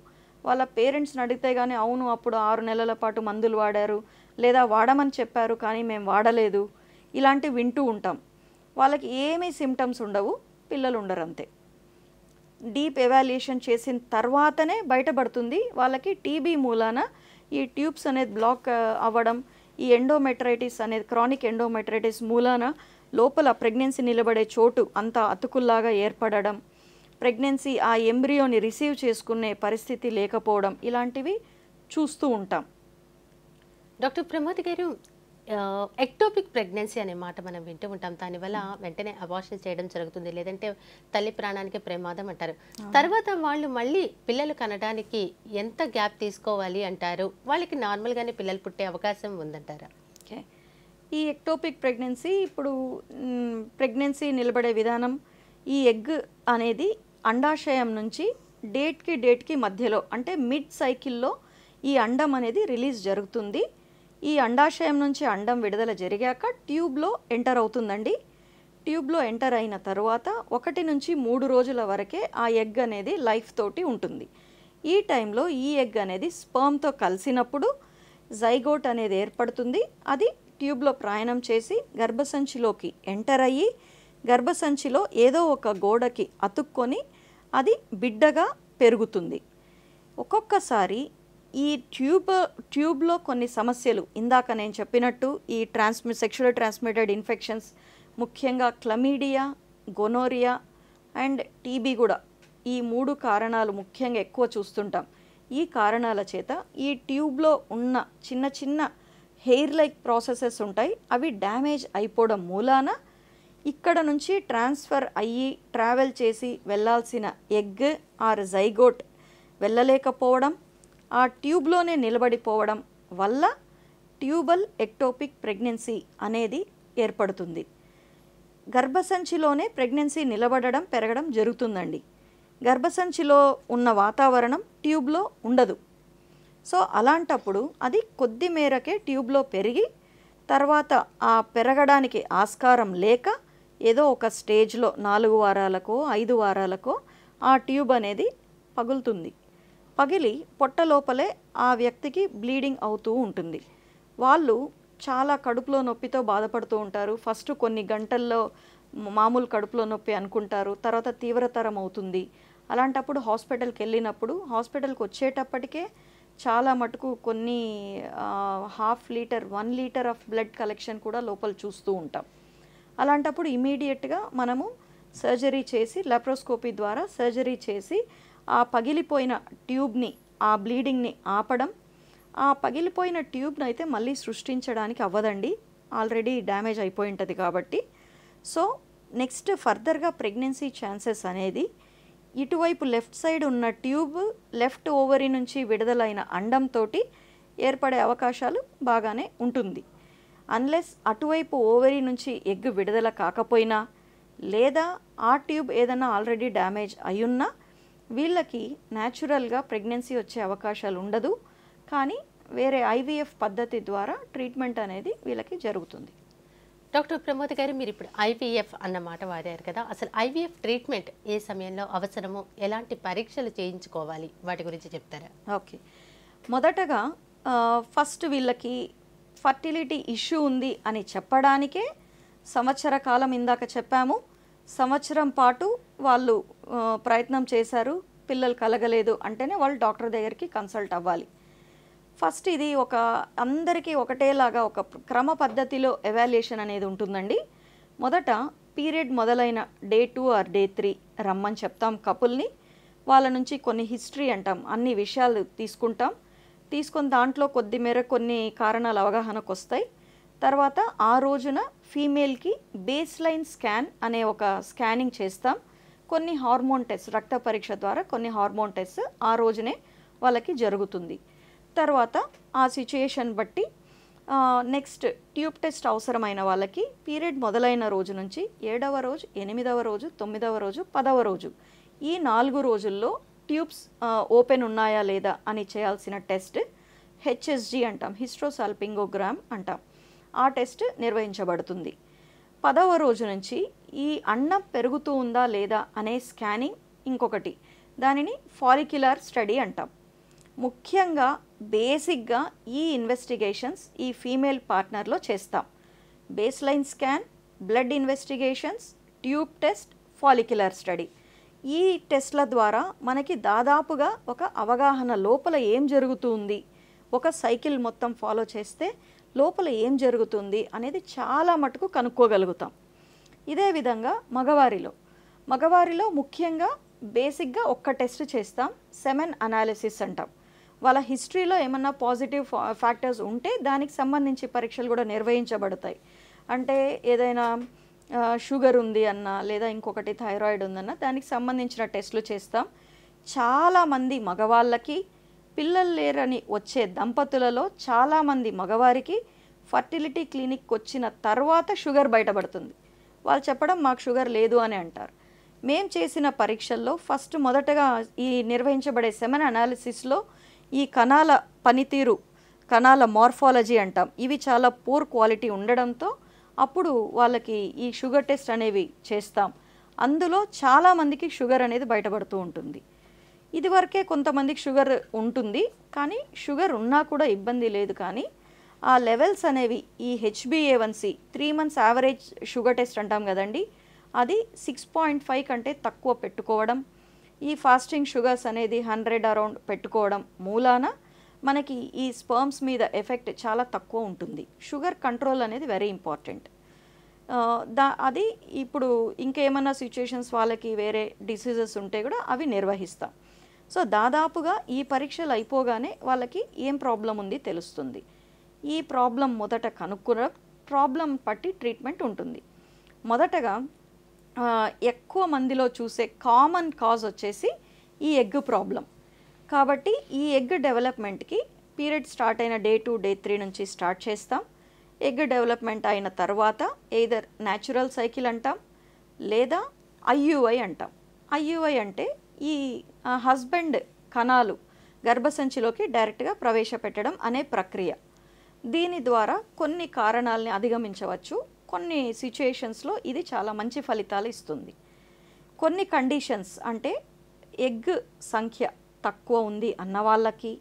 వాళ్ళ పేరెంట్స్ని అడిగితే కానీ అవును అప్పుడు 6 నెలల పాటు మందులు వాడారు, లేదా వాడమని చెప్పారు కానీ మేము వాడలేదు, ఇలాంటివి వింటూ ఉంటాం. వాళ్ళకి ఏమీ సిమ్టమ్స్ ఉండవు, పిల్లలు ఉండరు అంతే. డీప్ ఎవాల్యుయేషన్ చేసిన తర్వాతనే బయటపడుతుంది వాళ్ళకి టీబీ మూలాన ఈ ట్యూబ్స్ అనేది బ్లాక్ అవ్వడం, ఈ ఎండోమెట్రైటిస్ అనేది క్రానిక్ ఎండోమెట్రైటిస్ మూలాన లోపల ప్రెగ్నెన్సీ నిలబడే చోటు అంతా అతుకుల్లాగా ఏర్పడడం, ప్రెగ్నెన్సీ ఆ ఎంబ్రియోని రిసీవ్ చేసుకునే పరిస్థితి లేకపోవడం, ఇలాంటివి చూస్తూ ఉంటాం. డాక్టర్ ప్రమోద్ గారు, ఎక్టోపిక్ ప్రెగ్నెన్సీ అనే మాట మనం వింటూ ఉంటాం. దానివల్ల వెంటనే అబార్షన్ చేయడం జరుగుతుంది, లేదంటే తల్లి ప్రాణానికి ప్రమాదం అంటారు. తర్వాత వాళ్ళు మళ్ళీ పిల్లలు కనడానికి ఎంత గ్యాప్ తీసుకోవాలి అంటారు? వాళ్ళకి నార్మల్గానే పిల్లలు పుట్టే అవకాశం ఉందంటారా? ఓకే, ఈ ఎక్టోపిక్ ప్రెగ్నెన్సీ, ఇప్పుడు ప్రెగ్నెన్సీ నిలబడే విధానం, ఈ ఎగ్ అనేది అండాశయం నుంచి డేట్కి మధ్యలో అంటే మిడ్ సైకిల్లో ఈ అండం అనేది రిలీజ్ జరుగుతుంది. ఈ అండాశయం నుంచి అండం విడుదల జరిగాక ట్యూబ్లో ఎంటర్ అవుతుందండి. ట్యూబ్లో ఎంటర్ అయిన తర్వాత 1 నుంచి 3 రోజుల వరకే ఆ ఎగ్ అనేది లైఫ్ తోటి ఉంటుంది. ఈ టైంలో ఈ ఎగ్ అనేది స్పర్మ్తో కలిసినప్పుడు జైగోట్ అనేది ఏర్పడుతుంది. అది ట్యూబ్లో ప్రయాణం చేసి గర్భసంచిలోకి ఎంటర్ అయ్యి గర్భసంచిలో ఏదో ఒక గోడకి అతుక్కొని అది బిడ్డగా పెరుగుతుంది. ఒక్కొక్కసారి ఈ ట్యూబ్లో కొన్ని సమస్యలు, ఇందాక నేను చెప్పినట్టు ఈ సెక్షువల్ ట్రాన్స్మిటెడ్ ఇన్ఫెక్షన్స్, ముఖ్యంగా క్లమీడియా, గొనోరియా అండ్ టీబీ కూడా, ఈ 3 కారణాలు ముఖ్యంగా ఎక్కువ చూస్తుంటాం. ఈ కారణాల చేత ఈ ట్యూబ్లో ఉన్న చిన్న చిన్న హెయిర్ లైక్ ప్రాసెసెస్ ఉంటాయి, అవి డ్యామేజ్ అయిపోవడం మూలాన ఇక్కడ నుంచి ట్రాన్స్ఫర్ అయ్యి ట్రావెల్ చేసి వెళ్ళాల్సిన ఎగ్ ఆర్ జైగోట్ వెళ్ళలేకపోవడం, ఆ ట్యూబ్లోనే నిలబడిపోవడం వల్ల ట్యూబల్ ఎక్టోపిక్ ప్రెగ్నెన్సీ అనేది ఏర్పడుతుంది. గర్భసంచిలోనే ప్రెగ్నెన్సీ నిలబడడం పెరగడం జరుగుతుందండి. గర్భసంచిలో ఉన్న వాతావరణం ట్యూబ్లో ఉండదు. సో అలాంటప్పుడు అది కొద్ది మేరకే ట్యూబ్లో పెరిగి తర్వాత ఆ పెరగడానికి ఆస్కారం లేక ఏదో ఒక స్టేజ్లో 4 వారాలకో 5 వారాలకో ఆ ట్యూబ్ అనేది పగులుతుంది. పగిలి పొట్ట లోపలే ఆ వ్యక్తికి బ్లీడింగ్ అవుతూ ఉంటుంది. వాళ్ళు చాలా కడుపులో నొప్పితో బాధపడుతూ ఉంటారు. ఫస్ట్ కొన్ని గంటల్లో మామూలు కడుపులో నొప్పి అనుకుంటారు, తర్వాత తీవ్రతరం అవుతుంది. అలాంటప్పుడు హాస్పిటల్కి వెళ్ళినప్పుడు హాస్పిటల్కి వచ్చేటప్పటికే చాలా మటుకు కొన్ని 1/2 litre 1 litre of blood collection కూడా లోపల చూస్తూ ఉంటాం. అలాంటప్పుడు ఇమీడియట్గా మనము సర్జరీ చేసి లాప్రోస్కోపీ ద్వారా సర్జరీ చేసి ఆ పగిలిపోయిన ట్యూబ్ని, ఆ బ్లీడింగ్ని ఆపడం. ఆ పగిలిపోయిన ట్యూబ్ని అయితే మళ్ళీ సృష్టించడానికి అవ్వదండి, ఆల్రెడీ డ్యామేజ్ అయిపోయి ఉంటుంది కాబట్టి. సో నెక్స్ట్ ఫర్దర్గా ప్రెగ్నెన్సీ ఛాన్సెస్ అనేది ఇటువైపు లెఫ్ట్ సైడ్ ఉన్న ట్యూబ్ లెఫ్ట్ ఓవరీ నుంచి విడుదలైన అండంతో ఏర్పడే అవకాశాలు బాగానే ఉంటుంది. అన్లెస్ అటువైపు ఓవరీ నుంచి ఎగ్ విడుదల కాకపోయినా లేదా ఆ ట్యూబ్ ఏదైనా ఆల్రెడీ డ్యామేజ్ అయ్యున్నా వీళ్ళకి న్యాచురల్గా ప్రెగ్నెన్సీ వచ్చే అవకాశాలు ఉండదు. కానీ వేరే ఐవీఎఫ్ పద్ధతి ద్వారా ట్రీట్మెంట్ అనేది వీళ్ళకి జరుగుతుంది. డాక్టర్ ప్రమోద్ గారు, మీరు ఇప్పుడు ఐవీఎఫ్ అన్న మాట వాడారు కదా, అసలు ఐవీఎఫ్ ట్రీట్మెంట్ ఏ సమయంలో అవసరమో, ఎలాంటి పరీక్షలు చేయించుకోవాలి, వాటి గురించి చెప్తారా? ఓకే, మొదటగా ఫస్ట్ వీళ్ళకి ఫర్టిలిటీ ఇష్యూ ఉంది అని చెప్పడానికే సంవత్సర కాలం, ఇందాక చెప్పాము, సంవత్సరం పాటు వాళ్ళు ప్రయత్నం చేశారు, పిల్లలు కలగలేదు అంటేనే వాళ్ళు డాక్టర్ దగ్గరికి కన్సల్ట్ అవ్వాలి. ఫస్ట్ ఇది ఒక అందరికీ ఒకటేలాగా ఒక క్రమ పద్ధతిలో ఎవాల్యుయేషన్ అనేది ఉంటుందండి. మొదట పీరియడ్ మొదలైన డే 2 ఆర్ డే 3 రమ్మని చెప్తాం కపుల్ని. వాళ్ళ నుంచి కొన్ని హిస్టరీ అంటాం, అన్ని విషయాలు తీసుకొని దాంట్లో కొద్ది మేర కొన్ని కారణాలు అవగాహనకు వస్తాయి. తర్వాత ఆ రోజున ఫీమేల్కి బేస్ లైన్ స్కాన్ అనే ఒక స్కానింగ్ చేస్తాం. కొన్ని హార్మోన్ టెస్ట్, రక్త పరీక్ష ద్వారా కొన్ని హార్మోన్ టెస్ట్ ఆ రోజునే వాళ్ళకి జరుగుతుంది. తర్వాత ఆ సిచ్యుయేషన్ బట్టి నెక్స్ట్ ట్యూబ్ టెస్ట్ అవసరమైన వాళ్ళకి పీరియడ్ మొదలైన రోజు నుంచి 7వ రోజు, 8వ రోజు, 9వ రోజు, 10వ రోజు, ఈ 4 రోజుల్లో ట్యూబ్స్ ఓపెన్ ఉన్నాయా లేదా అని చేయాల్సిన టెస్ట్ హెచ్ఎస్జి అంటాం, హిస్ట్రోసాల్పింగోగ్రామ్ అంటాం. ఆ టెస్ట్ నిర్వహించబడుతుంది. 10వ రోజు నుంచి ఈ అన్నం పెరుగుతూ ఉందా లేదా అనే స్కానింగ్ ఇంకొకటి, దానిని ఫాలిక్యులర్ స్టడీ అంటాం. ముఖ్యంగా బేసిక్గా ఈ ఇన్వెస్టిగేషన్స్ ఈ ఫీమేల్ పార్ట్నర్లో చేస్తాం. Base line scan, blood investigations, tube test, follicular study. ఈ టెస్ట్ల ద్వారా మనకి దాదాపుగా ఒక అవగాహన, లోపల ఏం జరుగుతుంది, ఒక సైకిల్ మొత్తం ఫాలో చేస్తే లోపల ఏం జరుగుతుంది అనేది చాలా మటుకు కనుక్కోగలుగుతాం. ఇదే విధంగా మగవారిలో ముఖ్యంగా బేసిక్గా ఒక్క టెస్ట్ చేస్తాం, సెమెన్ అనాలిసిస్ అంటాం. వాళ్ళ హిస్టరీలో ఏమన్నా పాజిటివ్ ఫ్యాక్టర్స్ ఉంటే దానికి సంబంధించి పరీక్షలు కూడా నిర్వహించబడతాయి. అంటే ఏదైనా షుగర్ ఉంది అన్నా లేదా ఇంకొకటి థైరాయిడ్ ఉందన్నా దానికి సంబంధించిన టెస్టులు చేస్తాం. చాలామంది మగవాళ్ళకి పిల్లలు లేరని వచ్చే దంపతులలో చాలామంది మగవారికి ఫర్టిలిటీ క్లినిక్ వచ్చిన తర్వాత షుగర్ బయటపడుతుంది. వాళ్ళు చెప్పడం మాకు షుగర్ లేదు అని అంటారు. మేం చేసిన పరీక్షల్లో మొదటగా ఈ నిర్వహించబడే సెమెన్ అనాలిసిస్లో ఈ కణాల పనితీరు, కణాల మార్ఫాలజీ అంటాం, ఇవి చాలా పూర్ క్వాలిటీ ఉండడంతో అప్పుడు వాళ్ళకి ఈ షుగర్ టెస్ట్ అనేవి చేస్తాం. అందులో చాలామందికి షుగర్ అనేది బయటపడుతూ ఉంటుంది. ఇదివరకే కొంతమందికి షుగర్ ఉంటుంది, కానీ షుగర్ ఉన్నా కూడా ఇబ్బంది లేదు. కానీ ఆ లెవెల్స్ అనేవి ఈ HbA1c 3 months average sugar test అంటాం కదండి, అది 6.5 కంటే తక్కువ పెట్టుకోవడం, ఈ ఫాస్టింగ్ షుగర్స్ అనేది 100 అరౌండ్ పెట్టుకోవడం మూలాన మనకి ఈ స్పర్మ్స్ మీద ఎఫెక్ట్ చాలా తక్కువ ఉంటుంది. షుగర్ కంట్రోల్ అనేది వెరీ ఇంపార్టెంట్. అది ఇప్పుడు ఇంకేమన్నా సిచ్యుయేషన్స్ వాళ్ళకి వేరే డిసీజెస్ ఉంటే కూడా అవి నిర్వహిస్తాం. సో దాదాపుగా ఈ పరీక్షలు అయిపోగానే వాళ్ళకి ఏం ప్రాబ్లం ఉంది తెలుస్తుంది. ఈ ప్రాబ్లం మొదట కనుక్కోవడం, ప్రాబ్లం పట్టి ట్రీట్మెంట్ ఉంటుంది. మొదటగా ఎక్కువ మందిలో చూసే కామన్ కాజ్ వచ్చేసి ఈ ఎగ్ ప్రాబ్లం. కాబట్టి ఈ ఎగ్ డెవలప్మెంట్కి పీరియడ్ స్టార్ట్ అయిన డే 2, డే 3 నుంచి స్టార్ట్ చేస్తాం. ఎగ్ డెవలప్మెంట్ అయిన తర్వాత ఎయిదర్ న్యాచురల్ సైకిల్ అంటాం లేదా IUI అంటాం. IUI అంటే ఈ హస్బెండ్ కణాలు గర్భసంచిలోకి డైరెక్ట్గా ప్రవేశపెట్టడం అనే ప్రక్రియ. దీని ద్వారా కొన్ని కారణాలని అధిగమించవచ్చు. కొన్ని సిచ్యుయేషన్స్లో ఇది చాలా మంచి ఫలితాలు ఇస్తుంది. కొన్ని కండిషన్స్ అంటే ఎగ్ సంఖ్య తక్కువ ఉంది అన్న వాళ్ళకి,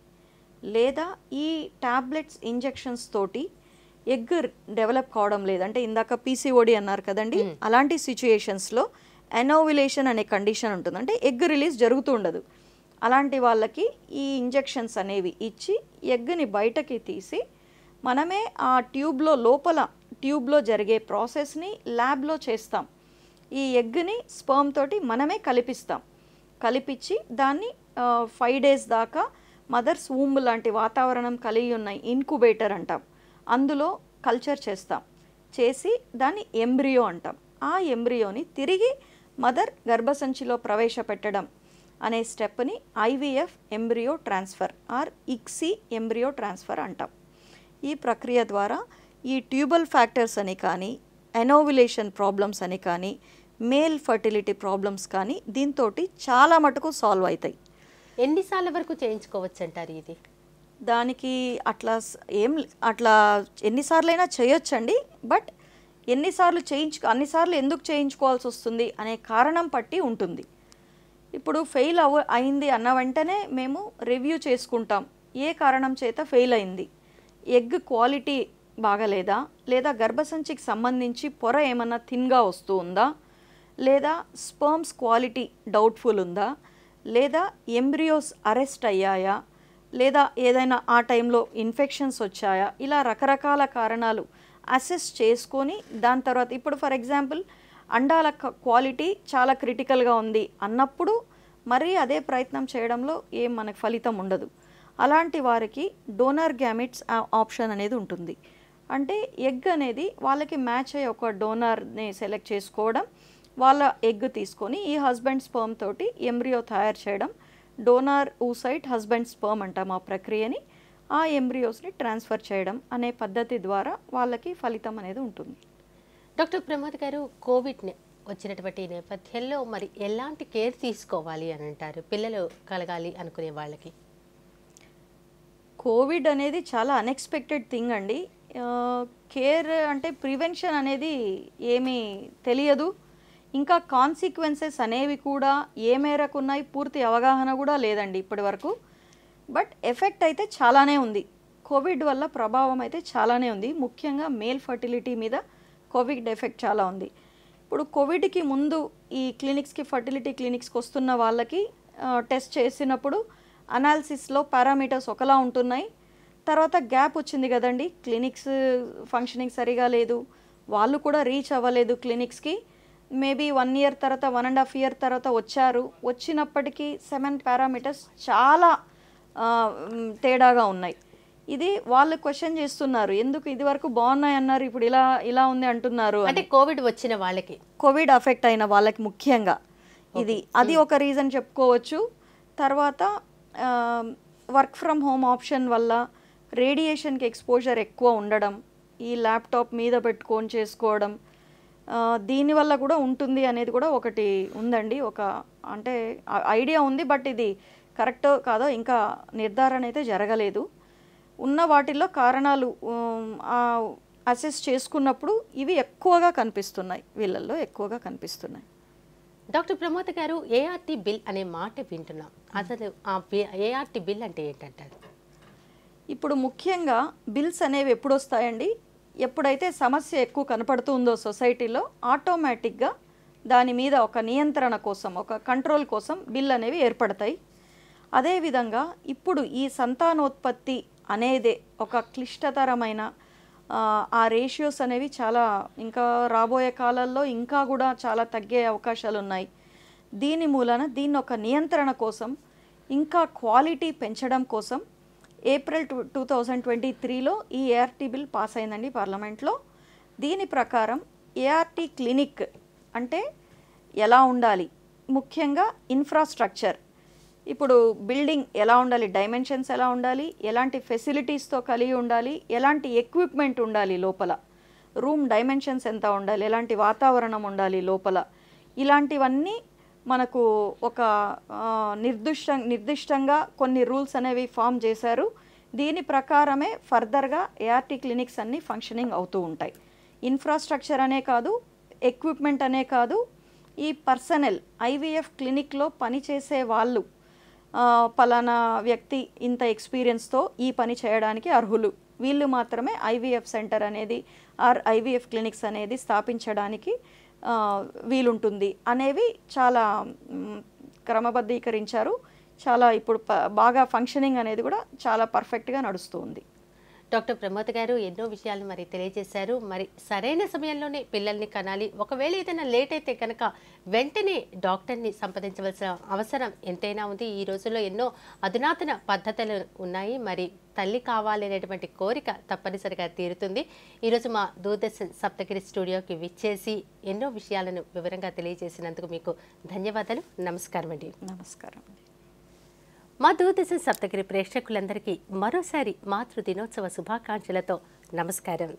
లేదా ఈ టాబ్లెట్స్ ఇంజెక్షన్స్ తోటి ఎగ్ డెవలప్ కావడం లేదంటే ఇందాక PCOD అన్నారు కదండి, అలాంటి సిచ్యుయేషన్స్లో ఎనోవిలేషన్ అనే కండిషన్ ఉంటుంది, అంటే ఎగ్ రిలీజ్ జరుగుతూ ఉండదు. అలాంటి వాళ్ళకి ఈ ఇంజెక్షన్స్ అనేవి ఇచ్చి ఎగ్ని బయటకి తీసి మనమే ఆ ట్యూబ్లో జరిగే ప్రాసెస్ని ల్యాబ్లో చేస్తాం. ఈ ఎగ్ని స్పర్మ్ తోటి మనమే కలిపించి దాన్ని 5 days దాకా మదర్స్ వూమ్ లాంటి వాతావరణం కలిగి ఉన్న ఇన్క్యుబేటర్ అంటాం, అందులో కల్చర్ చేసి దాన్ని ఎంబ్రియో అంటాం. ఆ ఎంబ్రియోని తిరిగి మదర్ గర్భసంచిలో ప్రవేశపెట్టడం అనే stepney IVF embryo transfer are ICSI embryo transfer అంటాం. ఈ ప్రక్రియ ద్వారా ఈ ట్యూబల్ ఫ్యాక్టర్స్ అని కానీ, ఎనోవిలేషన్ ప్రాబ్లమ్స్ అని కానీ, మేల్ ఫర్టిలిటీ ప్రాబ్లమ్స్ కానీ దీంతో చాలా మటుకు సాల్వ్ అవుతాయి. ఎన్నిసార్లు వరకు చేయించుకోవచ్చు అంటారు ఇది? దానికి అట్లా ఎన్నిసార్లైనా చేయొచ్చండి. బట్ అన్నిసార్లు ఎందుకు చేయించుకోవాల్సి వస్తుంది అనే కారణం పట్టి ఉంటుంది. ఇప్పుడు ఫెయిల్ అయింది అన్న వెంటనే మేము రివ్యూ చేసుకుంటాం. ఏ కారణం చేత ఫెయిల్ అయింది, ఎగ్ క్వాలిటీ బాగలేదా, లేదా గర్భసంచికి సంబంధించి పొర ఏమన్నా థిన్గా వస్తూ ఉందా, లేదా స్పర్మ్స్ క్వాలిటీ డౌట్ఫుల్ ఉందా, లేదా ఎంబ్రియోస్ అరెస్ట్ అయ్యాయా, లేదా ఏదైనా ఆ టైంలో ఇన్ఫెక్షన్స్ వచ్చాయా, ఇలా రకరకాల కారణాలు అసెస్ చేసుకొని దాని తర్వాత ఇప్పుడు ఫర్ ఎగ్జాంపుల్ అండాల క్వాలిటీ చాలా క్రిటికల్గా ఉంది అన్నప్పుడు మరీ అదే ప్రయత్నం చేయడంలో ఏం మనకు ఫలితం ఉండదు. అలాంటి వారికి డోనర్ గ్యామెట్స్ ఆప్షన్ అనేది ఉంటుంది. అంటే ఎగ్ అనేది వాళ్ళకి మ్యాచ్ అయ్యే ఒక డోనర్ని సెలెక్ట్ చేసుకోవడం, వాళ్ళ ఎగ్ తీసుకొని ఈ హస్బెండ్ స్పర్మ్ తోటి ఎంబ్రియో తయారు చేయడం, డోనార్ ఊసైట్ హస్బెండ్ స్పర్మ్ అంటాం ఆ ప్రక్రియని, ఆ ఎంబ్రియోస్ని ట్రాన్స్ఫర్ చేయడం అనే పద్ధతి ద్వారా వాళ్ళకి ఫలితం అనేది ఉంటుంది. డాక్టర్ ప్రమోద్ గారు, కోవిడ్ వచ్చినటువంటి నేపథ్యంలో మరి ఎలాంటి కేర్ తీసుకోవాలి అని అంటారు పిల్లలు కలగాలి అనుకునే వాళ్ళకి? కోవిడ్ అనేది చాలా అన్ఎక్స్పెక్టెడ్ థింగ్ అండి. కేర్ అంటే ప్రివెన్షన్ అనేది ఏమీ తెలియదు, ఇంకా కాన్సిక్వెన్సెస్ అనేవి కూడా ఏ మేరకు ఉన్నాయి పూర్తి అవగాహన కూడా లేదండి ఇప్పటి వరకు. బట్ ఎఫెక్ట్ అయితే చాలానే ఉంది, కోవిడ్ వల్ల ప్రభావం అయితే చాలానే ఉంది. ముఖ్యంగా మేల్ ఫర్టిలిటీ మీద కోవిడ్ ఎఫెక్ట్ చాలా ఉంది. ఇప్పుడు కోవిడ్కి ముందు ఈ ఫర్టిలిటీ క్లినిక్స్కి వస్తున్న వాళ్ళకి టెస్ట్ చేసినప్పుడు అనాలిసిస్లో పారామీటర్స్ ఒకలా ఉంటున్నాయి. తర్వాత గ్యాప్ వచ్చింది కదండి, క్లినిక్స్ ఫంక్షనింగ్ సరిగా లేదు, వాళ్ళు కూడా రీచ్ అవ్వలేదు క్లినిక్స్కి. మేబీ 1 year తర్వాత 1.5 year తర్వాత వచ్చినప్పటికీ 7 పారామీటర్స్ చాలా తేడాగా ఉన్నాయి. ఇది వాళ్ళు క్వశ్చన్ చేస్తున్నారు, ఎందుకు ఇది వరకు బాగున్నాయి అన్నారు ఇప్పుడు ఇలా ఉంది అంటున్నారు. అంటే కోవిడ్ వచ్చిన వాళ్ళకి, కోవిడ్ అఫెక్ట్ అయిన వాళ్ళకి ముఖ్యంగా అది ఒక రీజన్ చెప్పుకోవచ్చు. తర్వాత వర్క్ ఫ్రమ్ హోమ్ ఆప్షన్ వల్ల రేడియేషన్కి ఎక్స్పోజర్ ఎక్కువ ఉండడం, ఈ ల్యాప్టాప్ మీద పెట్టుకొని చేసుకోవడం, దీనివల్ల కూడా ఉంటుంది అనేది కూడా ఒకటి ఉందండి. అంటే ఐడియా ఉంది, బట్ ఇది కరెక్టో కాదో ఇంకా నిర్ధారణ అయితే జరగలేదు. ఉన్న వాటిల్లో కారణాలు అసెస్ చేసుకున్నప్పుడు ఇవి ఎక్కువగా కనిపిస్తున్నాయి, వీళ్ళల్లో ఎక్కువగా కనిపిస్తున్నాయి. డాక్టర్ ప్రమోద గారు, ఏఆర్టీ బిల్ అనే మాట వింటున్నాం. అసలు ఆ ఏఆర్టీ బిల్ అంటే ఏంటంటారు? ఇప్పుడు ముఖ్యంగా బిల్స్ అనేవి ఎప్పుడు వస్తాయండి, ఎప్పుడైతే సమస్య ఎక్కువ కనపడుతుందో సొసైటీలో ఆటోమేటిక్గా దాని మీద ఒక నియంత్రణ కోసం, ఒక కంట్రోల్ కోసం బిల్ అనేవి ఏర్పడతాయి. అదేవిధంగా ఇప్పుడు ఈ సంతానోత్పత్తి అనేదే ఒక క్లిష్టతరమైన ఆ రేషియోస్ అనేవి చాలా ఇంకా రాబోయే కాలాల్లో ఇంకా కూడా చాలా తగ్గే అవకాశాలు ఉన్నాయి. దీని మూలన దీన్ని ఒక నియంత్రణ కోసం, ఇంకా క్వాలిటీ పెంచడం కోసం ఏప్రిల్ 2023లో ఈ ఏఆర్టీ బిల్ పాస్ అయిందండి పార్లమెంట్లో. దీని ప్రకారం ఏఆర్టీ క్లినిక్ అంటే ఎలా ఉండాలి, ముఖ్యంగా ఇన్ఫ్రాస్ట్రక్చర్, ఇప్పుడు బిల్డింగ్ ఎలా ఉండాలి, డైమెన్షన్స్ ఎలా ఉండాలి, ఎలాంటి ఫెసిలిటీస్తో కలిగి ఉండాలి, ఎలాంటి ఎక్విప్మెంట్ ఉండాలి లోపల, రూమ్ డైమెన్షన్స్ ఎంత ఉండాలి, ఎలాంటి వాతావరణం ఉండాలి లోపల, ఇలాంటివన్నీ మనకు ఒక నిర్దిష్టంగా కొన్ని రూల్స్ అనేవి ఫామ్ చేశారు. దీని ప్రకారమే ఫర్దర్గా ఏఆర్టీ క్లినిక్స్ అన్నీ ఫంక్షనింగ్ అవుతూ ఉంటాయి. ఇన్ఫ్రాస్ట్రక్చర్ అనే కాదు, ఎక్విప్మెంట్ అనే కాదు, ఈ పర్సనల్ ఐవీఎఫ్ క్లినిక్లో పనిచేసే వాళ్ళు పలానా వ్యక్తి ఇంత ఎక్స్పీరియన్స్తో ఈ పని చేయడానికి అర్హులు, వీళ్ళు మాత్రమే ఐవీఎఫ్ సెంటర్ అనేది ఆర్ ఐవీఎఫ్ క్లినిక్స్ అనేది స్థాపించడానికి వీలుంటుంది అనేవి చాలా క్రమబద్ధీకరించారు. చాలా ఇప్పుడు బాగా ఫంక్షనింగ్ అనేది కూడా చాలా పర్ఫెక్ట్గా నడుస్తూ ఉంది. డాక్టర్ ప్రమోద గారు ఎన్నో విషయాలు మరి తెలియజేశారు. మరి సరైన సమయంలోనే పిల్లల్ని కనాలి, ఒకవేళ ఏదైనా లేట్ అయితే కనుక వెంటనే డాక్టర్ని సంప్రదించవలసిన అవసరం ఎంతైనా ఉంది. ఈ రోజుల్లో ఎన్నో అధునాతన పద్ధతులు ఉన్నాయి. మరి తల్లి కావాలనేటువంటి కోరిక తప్పనిసరిగా తీరుతుంది. ఈరోజు మా దూరదర్శన్ సప్తగిరి స్టూడియోకి విచ్చేసి ఎన్నో విషయాలను వివరంగా తెలియజేసినందుకు మీకు ధన్యవాదాలు. నమస్కారం అండి. నమస్కారం. మా దూరదర్శన్ సప్తగిరి ప్రేక్షకులందరికీ మరోసారి మాతృ దినోత్సవ శుభాకాంక్షలతో నమస్కారం.